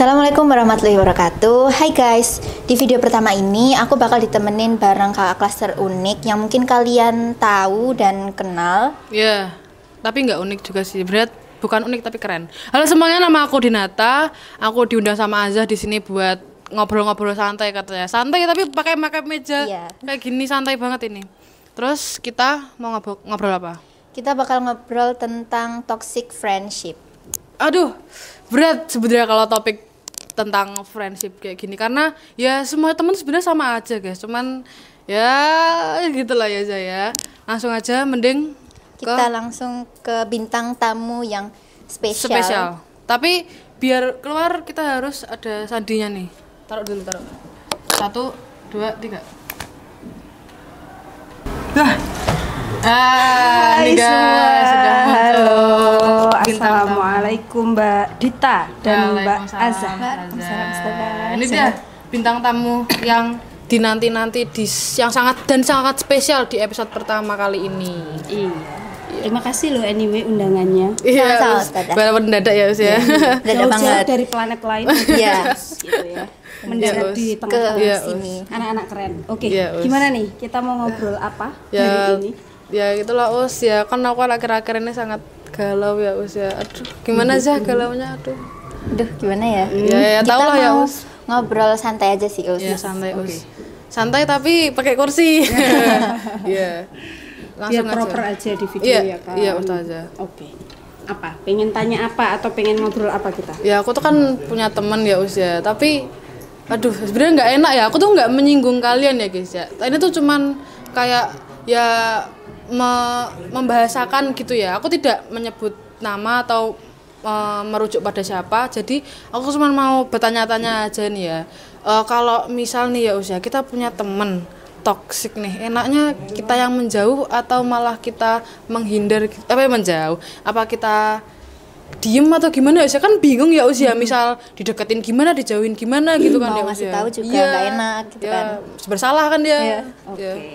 Assalamualaikum warahmatullahi wabarakatuh. Hai guys, di video pertama ini aku bakal ditemenin bareng kakak kelas terunik yang mungkin kalian tahu dan kenal. Ya, tapi nggak unik juga sih, berat bukan unik tapi keren. Halo semuanya, nama aku Dinata. Aku diundang sama Azah di sini buat ngobrol-ngobrol santai katanya. Santai tapi pakai meja kayak gini, santai banget ini. Terus kita mau ngobrol apa? Kita bakal ngobrol tentang toxic friendship. Aduh, berat sebenarnya kalau topik tentang friendship kayak gini, karena ya semua teman sebenarnya sama aja guys, cuman ya gitulah ya saya. Langsung aja mending kita langsung ke bintang tamu yang spesial. Tapi biar keluar kita harus ada sandinya nih. Taruh dulu, taruh. 1, 2, 3. Hai semua, sudah halo. Assalamualaikum Mbak Dita dan Mbak Azah. Ini dia bintang tamu yang dinanti-nanti yang sangat spesial di episode pertama kali ini. Iya. Terima kasih loh anyway undangannya. Iya, walaupun mendadak ya Us ya. Mendadak banget dari planet lain. Iya, gitu ya. Mendadak di tengah-tengah sini. Anak-anak keren. Oke, gimana nih? Kita mau ngobrol apa hari ini? Ya gitulah Us ya, kan aku akhir-akhir ini sangat galau ya Us ya. Aduh, gimana sih galaunya? Aduh, gimana ya? Ya tahu lah ya Us. Ngobrol santai aja sih Us. Ya santai Us. Santai tapi pakai kursi. Iya. Langsung biar proper aja di video ya kan. Iya, Ustazah. Oke. Apa? Pengen tanya apa atau pengen ngobrol apa kita? Ya aku tuh kan punya teman ya Us ya, tapi aduh sebenarnya nggak enak ya. Aku tuh nggak menyinggung kalian ya guys ya. Ini tuh cuman kayak ya membahasakan gitu ya. Aku tidak menyebut nama atau merujuk pada siapa. Jadi aku cuma mau bertanya-tanya aja nih ya. Kalau misal nih ya Us ya, kita punya temen toksik nih, enaknya kita yang menjauh atau malah kita menghindar, menjauh? Apa kita diem atau gimana ya? Kan bingung ya Us ya, misal dideketin gimana, dijauhin gimana gitu kan ya Us ya. Mau ngasih tahu juga nggak enak gitu kan. Bersalah kan dia. Oke.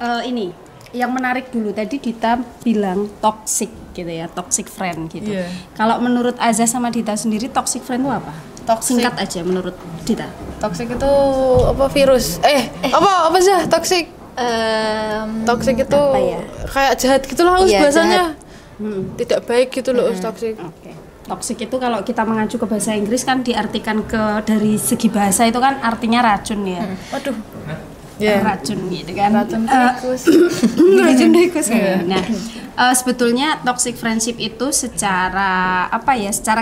Ini yang menarik dulu tadi Dita bilang toxic gitu ya, toxic friend gitu. Kalau menurut Azah sama Dita sendiri toxic friend itu apa? Singkat aja menurut Dita. Toxic itu apa, virus? Apa sih toxic? Toxic itu ya? Kayak jahat gitulah Us bahasanya. Tidak baik gitu loh Us, toxic. Okay. Toxic itu kalau kita mengacu ke bahasa Inggris kan diartikan dari segi bahasa itu kan artinya racun ya. Waduh. Racun gitu kan. Racun tikus. Racun tikus. Nah, sebetulnya toxic friendship itu secara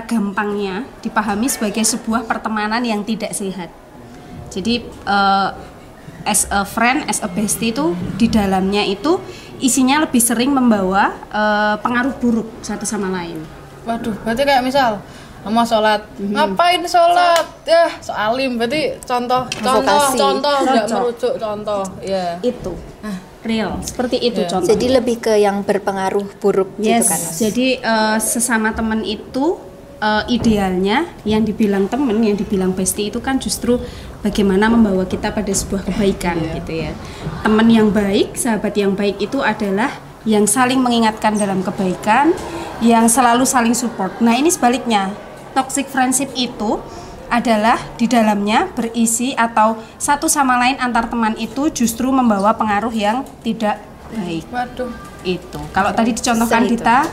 gampangnya dipahami sebagai sebuah pertemanan yang tidak sehat. Jadi as a friend, as a bestie itu di dalamnya itu isinya lebih sering membawa pengaruh buruk satu sama lain. Waduh, berarti kayak misal mau sholat, ngapain sholat? Ya, soalim, berarti contoh nggak merujuk contoh, ya. Itu real, seperti itu contoh. Jadi lebih ke yang berpengaruh buruk gitu kan. Jadi sesama teman itu idealnya yang dibilang teman, yang dibilang bestie itu kan justru bagaimana membawa kita pada sebuah kebaikan gitu ya. Teman yang baik, sahabat yang baik itu adalah yang saling mengingatkan dalam kebaikan, yang selalu saling support. Nah ini sebaliknya, toxic friendship itu adalah di dalamnya berisi atau satu sama lain antar teman itu justru membawa pengaruh yang tidak baik. Waduh. Itu. Kalau tadi dicontohkan Dita,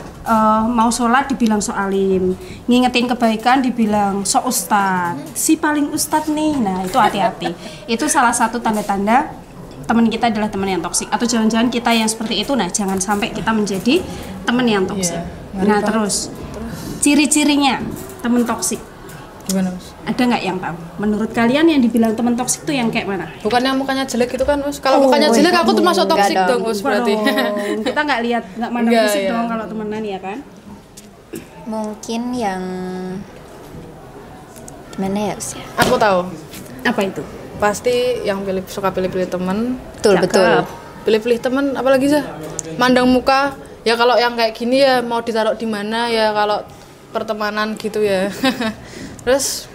mau sholat dibilang soalim, ngingetin kebaikan dibilang so ustad, si paling ustad nih. Nah itu hati-hati. Itu salah satu tanda-tanda teman kita adalah teman yang toksik, atau jangan-jangan kita yang seperti itu. Nah jangan sampai kita menjadi teman yang toksik. Nah terus ciri-cirinya teman toksik gimana Us? Ada nggak yang tahu? Menurut kalian yang dibilang teman toksik itu yang kayak mana? Bukan yang mukanya jelek itu kan Us? Kalau mukanya jelek aku tuh masuk toksik dong Us berarti. Kita nggak lihat, nggak mandang fisik dong kalau temenan ya kan? Mungkin yang gimana ya Us ya? Aku tahu. Apa itu? Pasti yang suka pilih-pilih teman. Betul. Pilih-pilih teman, apalagi sih? Mandang muka. Ya kalau yang kayak gini ya mau ditaruh di mana ya kalau pertemanan gitu ya. Terus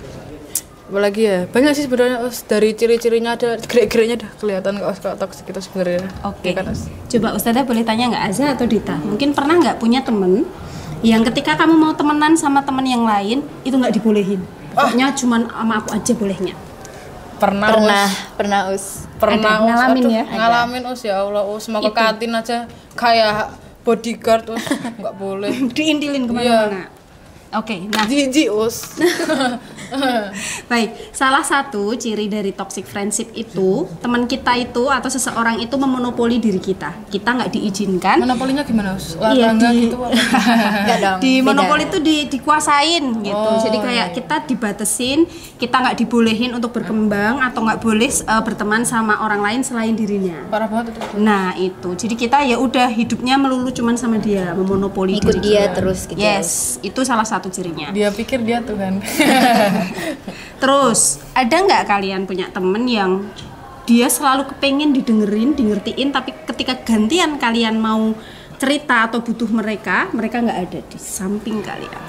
apalagi ya? Banyak sih sebenarnya Us, dari ciri-cirinya ada, gerak-geriknya udah kelihatan kalau toksik itu sebenarnya. Oke. Ya kan, coba Ustazah boleh tanya nggak Azah atau Dita? Mungkin pernah nggak punya temen yang ketika kamu mau temenan sama temen yang lain itu nggak dibolehin? Pokoknya cuman sama aku aja bolehnya. Pernah Us. Pernah Ada, ngalamin ya? Ngalamin Us, ya Allah Us, mau ke kantin aja kayak bodyguard Us, nggak boleh. Diintilin kemana-mana. Oke, nah Jijik Us. baik, salah satu ciri dari toxic friendship itu teman kita itu atau seseorang itu memonopoli diri kita nggak diizinkan. Monopolinya gimana Us? Iya, Gitu Enggak dong. di beda. monopoli itu dikuasain gitu. Jadi kayak kita dibatesin, kita nggak dibolehin untuk berkembang atau nggak boleh berteman sama orang lain selain dirinya. Parah banget itu. Nah itu, jadi kita ya udah hidupnya melulu cuman sama dia, memonopoli Ikut diri dia kita. terus gitu. Yes, itu salah satu cirinya. Dia pikir dia Tuhan. Terus ada nggak kalian punya temen yang dia selalu kepengen didengerin, dingertiin, tapi ketika gantian kalian mau cerita atau butuh mereka nggak ada di samping kalian.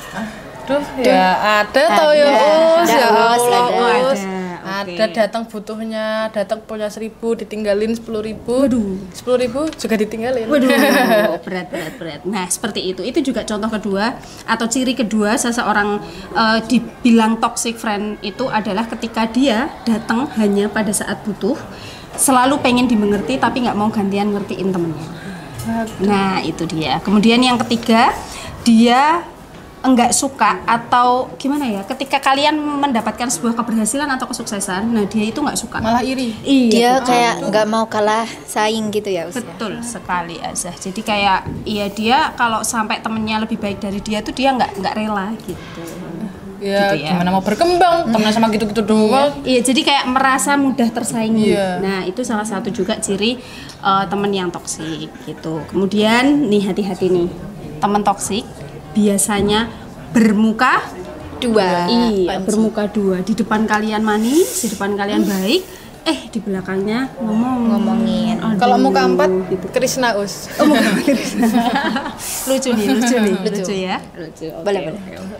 Duh, ya ada tau ya Us, ada, ya Us, Allah ada. Us. Oke. Ada datang butuhnya, datang punya 1.000 ditinggalin 10.000. Waduh. 10.000 juga ditinggalin. Waduh, berat. Nah, seperti itu. Itu juga contoh kedua atau ciri kedua seseorang dibilang toxic friend itu adalah ketika dia datang hanya pada saat butuh, selalu pengen dimengerti tapi nggak mau gantian ngertiin temennya. Nah, itu dia. Kemudian yang ketiga, dia enggak suka atau gimana ya, ketika kalian mendapatkan sebuah keberhasilan atau kesuksesan, nah dia itu nggak suka, Malah iri. iya, Dia betul. kayak nggak mau kalah saing gitu ya Us. Betul sekali Azah. Jadi kayak iya, dia kalau sampai temennya lebih baik dari dia tuh dia nggak rela gitu. Ya, Gitu ya. gimana mau berkembang, temen sama gitu-gitu doang. Iya, jadi kayak merasa mudah tersaingi. Iya. Nah, itu salah satu juga ciri teman yang toksik gitu. Kemudian nih, hati-hati nih. Teman toksik biasanya bermuka Dua. Iya, Panci. bermuka dua. Di depan kalian manis, di depan kalian baik, di belakangnya Ngomongin. Aduh, Kalau muka 4, gitu. Krishna Us. lucu ya. Lucu. Oke. Boleh.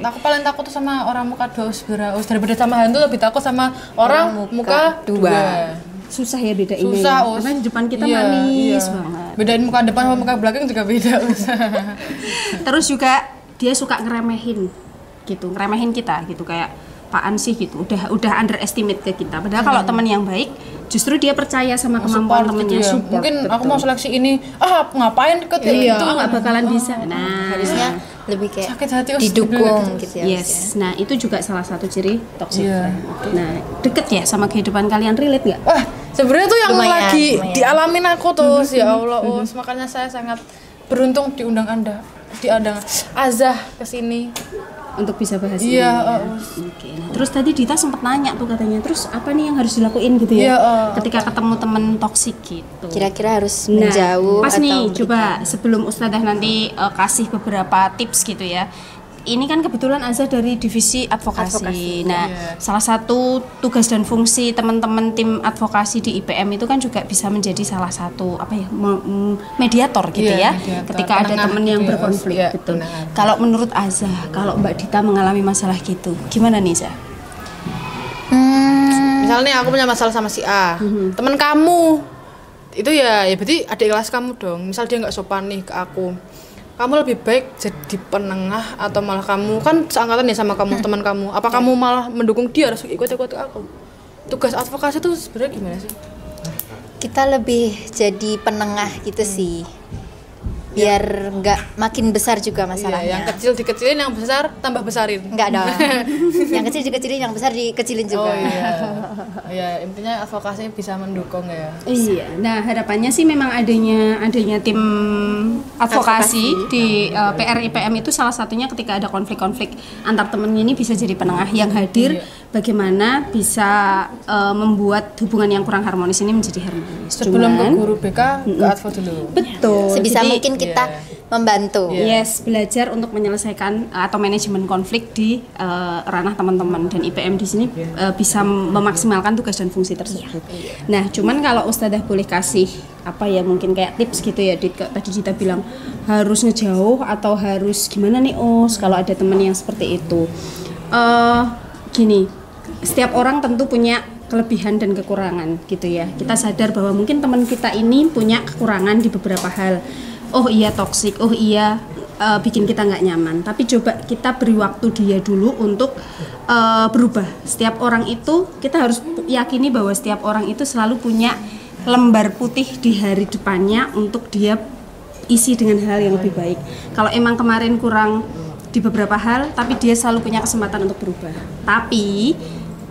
Aku paling takut tuh sama orang muka 2 Us, Us. Daripada sama hantu lebih takut sama orang muka 2. Susah ya bedainnya. Susah ya. Us. Karena di depan kita Iya, manis iya. banget. Bedain muka depan sama muka belakang juga beda Us. Terus juga dia suka ngeremehin gitu, ngeremehin kita gitu, kayak apaan sih gitu, udah underestimate ke kita. Padahal kalau teman yang baik justru dia percaya sama kemampuan Support temennya, gitu ya. support. Mungkin aku betul. mau seleksi ini, ngapain deket kayak Iya, gitu. nggak bakalan bisa. Nah, Harusnya lebih kayak Sakit hati Us. didukung gitu ya Us, ya. yes. Nah, itu juga salah satu ciri toxic Iya. friend. Nah, deket ya sama kehidupan kalian, relate nggak? Wah, sebenarnya tuh yang Lumayan. dialamin aku tuh, ya Allah Us. Makanya saya sangat beruntung diundang Azah ke sini. Untuk bisa bahas Iya, ini. Oke. Nah, terus tadi Dita sempat nanya tuh katanya, terus apa nih yang harus dilakuin gitu ya? Iya, ketika ketemu temen toksik gitu. Kira-kira harus Nah, menjauh pas atau nih, berikan? coba sebelum Ustadzah nanti kasih beberapa tips gitu ya. Ini kan kebetulan Azah dari divisi advokasi. Nah, salah satu tugas dan fungsi teman-teman tim advokasi di IPM itu kan juga bisa menjadi salah satu mediator gitu Iya, ya. mediator. Ketika ada Penengah teman gitu yang ya, berkonflik iya, betul. benar. Kalau menurut Azah, kalau Mbak Dita mengalami masalah gitu, gimana nih Zah? Misalnya aku punya masalah sama si A, teman kamu itu ya berarti adik kelas kamu dong. Misal dia nggak sopan nih ke aku, kamu lebih baik jadi penengah atau malah kamu kan seangkatan ya sama kamu, teman kamu, apa kamu malah mendukung dia harus ikut-ikut ke aku? Tugas advokasi itu sebenarnya gimana sih? Kita lebih jadi penengah gitu sih, biar nggak makin besar juga Iya, masalahnya. yang kecil dikecilin, yang besar tambah besarin. Enggak dong. Yang kecil dikecilin, yang besar dikecilin juga. Oh iya. Ya, intinya advokasi bisa mendukung ya. Iya, nah harapannya sih memang adanya tim advokasi di PR IPM itu salah satunya ketika ada konflik-konflik antar temennya ini bisa jadi penengah yang hadir, bagaimana bisa membuat hubungan yang kurang harmonis ini menjadi harmonis. Sebelum ke guru BK, ke advo dulu. Betul. Sebisa Jadi, mungkin kita membantu. yes, belajar untuk menyelesaikan atau manajemen konflik di ranah teman-teman, dan IPM di sini bisa memaksimalkan tugas dan fungsi tersebut. Nah, cuman kalau Ustadzah boleh kasih apa ya, mungkin kayak tips gitu ya, tadi Dita bilang harus ngejauh atau harus gimana nih kalau ada teman yang seperti itu. Gini, setiap orang tentu punya kelebihan dan kekurangan gitu ya. Kita sadar bahwa mungkin teman kita ini punya kekurangan di beberapa hal. Oh iya toksik, oh iya bikin kita nggak nyaman. Tapi coba kita beri waktu dia dulu untuk berubah. Setiap orang itu kita harus yakini bahwa setiap orang itu selalu punya lembar putih di hari depannya untuk dia isi dengan hal yang lebih baik. Kalau emang kemarin kurang di beberapa hal, tapi dia selalu punya kesempatan untuk berubah. Tapi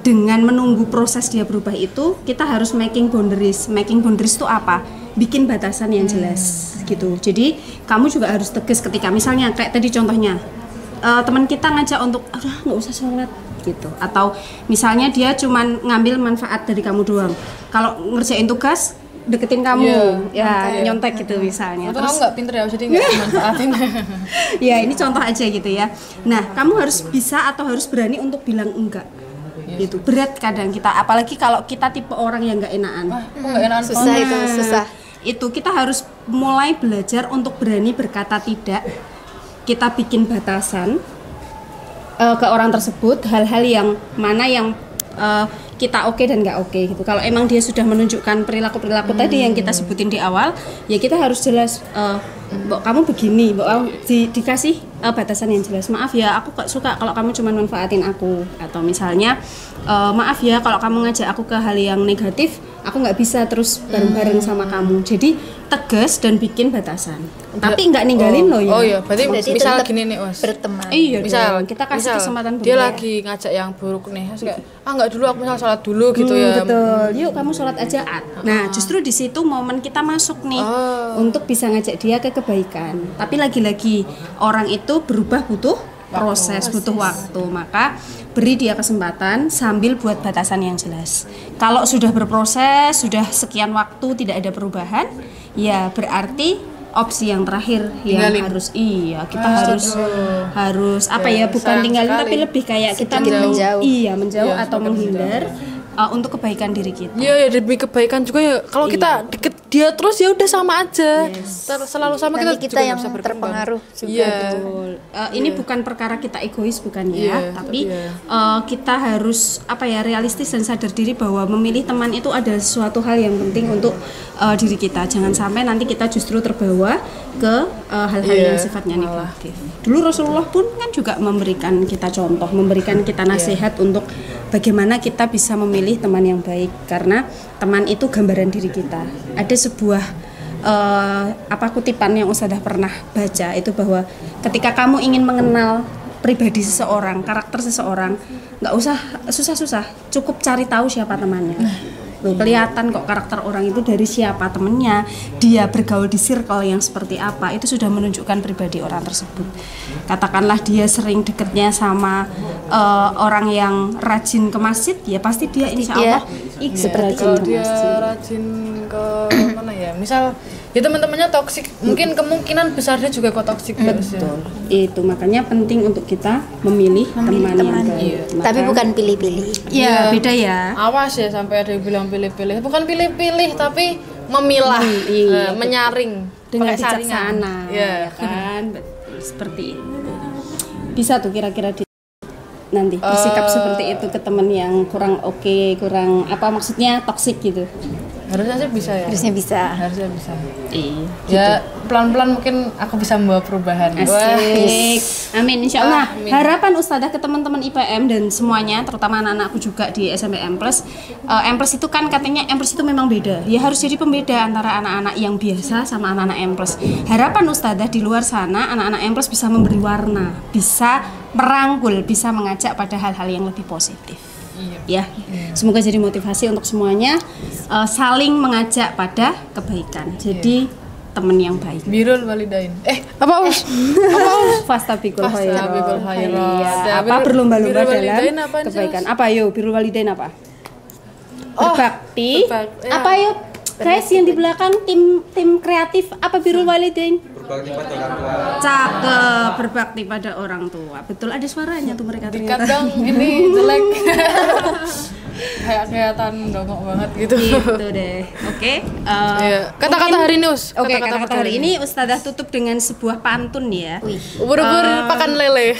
dengan menunggu proses dia berubah itu, kita harus making boundaries. Making boundaries itu apa? Bikin batasan yang jelas gitu. Jadi kamu juga harus tegas ketika misalnya kayak tadi contohnya teman kita ngajak untuk nggak usah sholat gitu, atau misalnya dia cuman ngambil manfaat dari kamu doang. Kalau ngerjain tugas deketin kamu, nyontek gitu misalnya. Terus kamu nggak pinter ya, jadi nggak manfaatin. Ya ini contoh aja gitu ya. Nah kamu harus bisa atau harus berani untuk bilang enggak. Gitu berat kadang kita, apalagi kalau kita tipe orang yang nggak enakan. Nggak enakan Susah itu, susah. Itu kita harus mulai belajar untuk berani berkata tidak. Kita bikin batasan ke orang tersebut, hal-hal yang mana yang kita oke dan nggak oke gitu. Kalau emang dia sudah menunjukkan perilaku tadi yang kita sebutin di awal, ya kita harus jelas, Mbak kamu begini, Mbak kamu dikasih batasan yang jelas. Maaf ya, aku gak suka kalau kamu cuma manfaatin aku. Atau misalnya, maaf ya kalau kamu ngajak aku ke hal yang negatif, aku nggak bisa terus bareng-bareng sama kamu. Jadi tegas dan bikin batasan. Tapi nggak ninggalin loh ya. Oh iya, berarti misal tetap gini nih Mas. berteman. Iya, Misal kita kasih kesempatan dia berubah. lagi ngajak yang buruk nih, terus kayak nggak dulu, aku misal sholat dulu gitu ya. Betul. Yuk kamu sholat aja. Nah, justru di situ momen kita masuk nih untuk bisa ngajak dia ke kebaikan. Tapi lagi-lagi orang itu berubah butuh proses, butuh waktu. Maka beri dia kesempatan sambil buat batasan yang jelas. Kalau sudah berproses, sudah sekian waktu tidak ada perubahan, ya berarti opsi yang terakhir yang tinggalin. Kita harus apa ya, bukan tinggalin sekali. tapi lebih kayak kita menjauh. menjauh atau menghindar untuk kebaikan diri kita. Iya ya, demi kebaikan juga ya. Kalau kita deket dia terus ya udah sama aja. Selalu sama, Nanti kita juga yang bisa berkembang. terpengaruh juga. Iya. Ini bukan perkara kita egois, bukan ya, Iya, tapi kita harus apa ya, realistis dan sadar diri bahwa memilih teman itu adalah suatu hal yang penting untuk diri kita. Jangan sampai nanti kita justru terbawa ke hal-hal yang sifatnya negatif. Dulu Rasulullah pun kan juga memberikan kita contoh, memberikan kita nasihat untuk bagaimana kita bisa memilih teman yang baik, karena teman itu gambaran diri kita. Ada sebuah kutipan yang Ustadzah pernah baca itu, bahwa ketika kamu ingin mengenal pribadi seseorang, karakter seseorang, nggak usah susah-susah, cukup cari tahu siapa temannya. Loh, kelihatan kok karakter orang itu dari siapa temennya, dia bergaul di circle yang seperti apa, itu sudah menunjukkan pribadi orang tersebut. Katakanlah dia sering deketnya sama orang yang rajin ke masjid, ya pasti dia insya Allah seperti Kalau rajin ke dia masjid. rajin ke mana ya, misal ya teman-temannya toksik, mungkin kemungkinan besar dia juga kok toksik terus ya. Betul. Itu makanya penting untuk kita memilih teman yang baik. Tapi bukan pilih-pilih. Ya, beda ya. Awas ya sampai ada yang bilang pilih-pilih. Bukan pilih-pilih tapi memilah, menyaring Dengan pakai saringan. bijaksana, Iya. ya kan? Seperti itu. Bisa tuh kira-kira nanti bersikap seperti itu ke teman yang kurang oke, kurang maksudnya toksik gitu. Harusnya sih bisa ya. Harusnya bisa. Harusnya bisa. Iya. Ya pelan-pelan mungkin aku bisa membawa perubahan. Wah. Asik. Amin, insya Allah. Amin. Harapan Ustadzah ke teman-teman IPM dan semuanya, terutama anak-anakku juga di SMP M+. M+ itu kan katanya M+ itu memang beda. Ya harus jadi pembeda antara anak-anak yang biasa sama anak-anak M+. Harapan Ustadzah di luar sana, anak-anak M+ bisa memberi warna, bisa merangkul, bisa mengajak pada hal-hal yang lebih positif. Ya, semoga jadi motivasi untuk semuanya, saling mengajak pada kebaikan. Jadi teman yang baik. Birrul walidain. Apa Us? Fastabikul Fastabikul khairat. khairat. Ya, Apa berlomba-lomba birrul dalam walidain apaan sih, kebaikan? Us? Apa yo? Birrul walidain apa? Berbakti. berbakti, ya. Apa yuk? Guys yang di belakang tim kreatif apa birrul walidain? Berbakti pada orang tua. Cakep, berbakti pada orang tua. Betul, ada suaranya tuh mereka ternyata. Kadang ini jelek. Kayak kelihatan dongok banget gitu. Gitu deh. Oke. Iya. Kata-kata hari ini, Us. Oke, kata-kata hari ini Ustadzah tutup dengan sebuah pantun ya. Ubur-ubur pakan lele.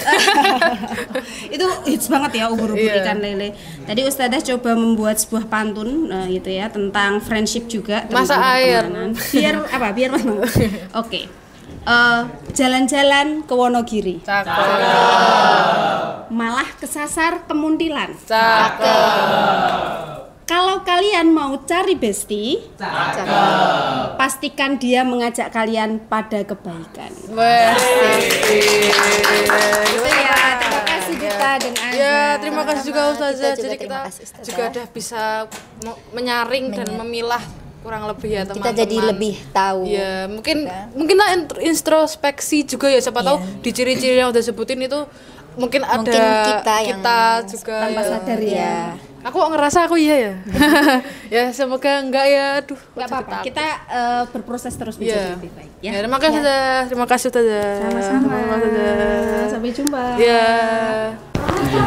Itu hits banget ya, ubur-ubur Iya. ikan lele. Tadi Ustadzah coba membuat sebuah pantun gitu ya, tentang friendship juga, tentang Masak air. pertemanan. Biar memang. Oke. jalan-jalan ke Wonogiri. Cakep. Malah kesasar ke Muntilan. Cakep. Kalau kalian mau cari bestie, pastikan dia mengajak kalian pada kebaikan. Wes. Gitu ya. Terima kasih Gita dan Azza. Ya, terima kasih juga Ustazah. Kita juga Jadi terima kita kasih, Ustazah. juga udah bisa menyaring dan memilah kurang lebih ya teman-teman. Kita jadi lebih tahu. Ya, mungkin lah introspeksi juga ya, siapa tahu di ciri-ciri yang udah sebutin itu mungkin ada kita yang juga tanpa ya. sadar ya. Aku ngerasa aku iya ya. Ya semoga enggak ya. Aduh, Nggak apa-apa. Kita berproses terus Iya. menjadi lebih baik ya. Ya, terima kasih Ustazah. Terima kasih Ustazah. Sama-sama. Ustazah. Sampai jumpa. Ya.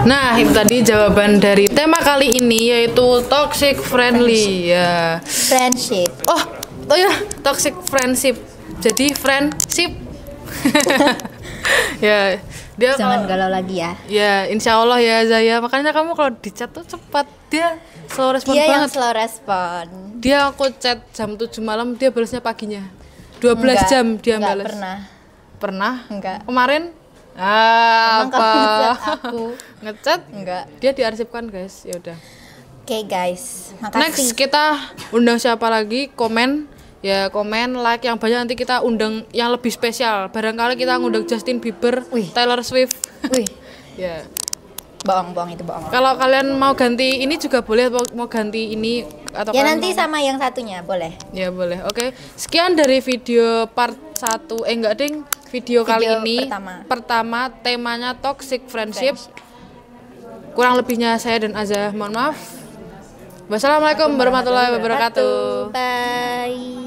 Nah, itu tadi jawaban dari tema kali ini yaitu toxic friendly ya. Friendship. Oh ya, toxic friendship. Jadi friendship. Ya, dia Jangan galau lagi ya. ya insya Allah ya Zaya. Makanya kamu kalau di chat tuh cepat, dia slow respon Dia yang banget. slow respon. Dia aku chat jam 7 malam, dia balasnya paginya. 12 Enggak, jam dia enggak balas. pernah. Pernah? Enggak. Kemarin? Emang Apa? kamu ngechat aku? Ngechat? Enggak. Dia diarsipkan guys. Ya udah. Oke guys, makasih. Next kita undang siapa lagi? Komen. Ya komen, like yang banyak, nanti kita undang yang lebih spesial. Barangkali kita ngundang Justin Bieber, Wih. Taylor Swift. Wih, Ya. bohong itu bohong. Kalau kalian mau ganti ini juga boleh, mau ganti ini atau Ya kalian nanti mau- sama yang satunya boleh. Ya boleh. Oke. Sekian dari video part 1. Enggak ding. Video kali Video ini pertama temanya toxic friendship. Kurang lebihnya saya dan Azza mohon maaf. Wassalamualaikum warahmatullahi wabarakatuh. Bye.